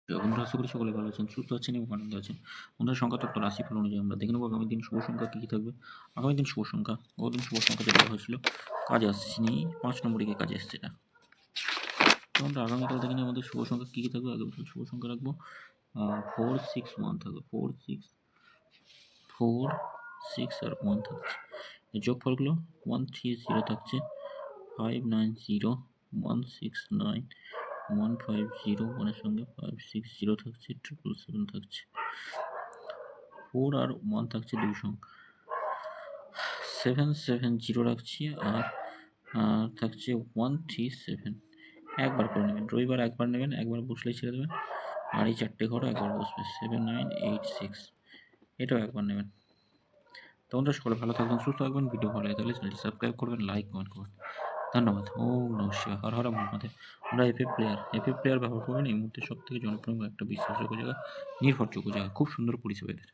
বন্ধুরা আশা করি সকলে ভালো আছেন, সুস্থ আছেন এবং আনন্দে আছেন। বন্ধুরা সংখ্যাতত্ত্ব রাশিফল অনুযায়ী আমরা দেখে নেব আগামী দিন শুভ সংখ্যা কী কী থাকবে। আগামী দিন শুভ সংখ্যা, গতদিন শুভ সংখ্যাতে বলা হয়েছিল কাজে আসছেনি, 5 নম্বরে গিয়ে কাজে এসছে না। তো আমরা আগামীকাল দেখে নিই আমাদের শুভ সংখ্যা কী কী থাকবে। আগামীকাল শুভ সংখ্যা রাখবো 461 থাকবে, 4 6 আর 1 থাকছে। এর যোগফলগুলো 130 থাকছে, 590, 169, 150, 1 সঙ্গে 560 থাকছে, 777 থাকছে, 4 আর 1 থাকছে 2 সংখ্যা, 770 রাখছি আর থাকছে 137। একবার করে নেবেন, রবিবার একবার নেবেন, একবার বসলেই ছেড়ে দেবেন। আর এই 4টে ঘরে একবার বসবে, 7986, এটাও একবার নেবেন। তোমরা সকলে ভালো থাকবেন, সুস্থ থাকবেন। ভিডিও ভালো লাগে থাকলে চ্যানেলটি সাবস্ক্রাইব করবেন, লাইক কমেন্ট করবেন। ধন্যবাদ। ওম নমঃ শিবায়, হর হর মহাদেব। আমরা এফএফ প্লেয়ার ব্যবহার করবেন। এই মুহূর্তে সবথেকে জনপ্রিয় একটা বিশ্বাসযোগ্য জায়গা, নির্ভরযোগ্য জায়গা, খুব সুন্দর পরিষেবা এদের।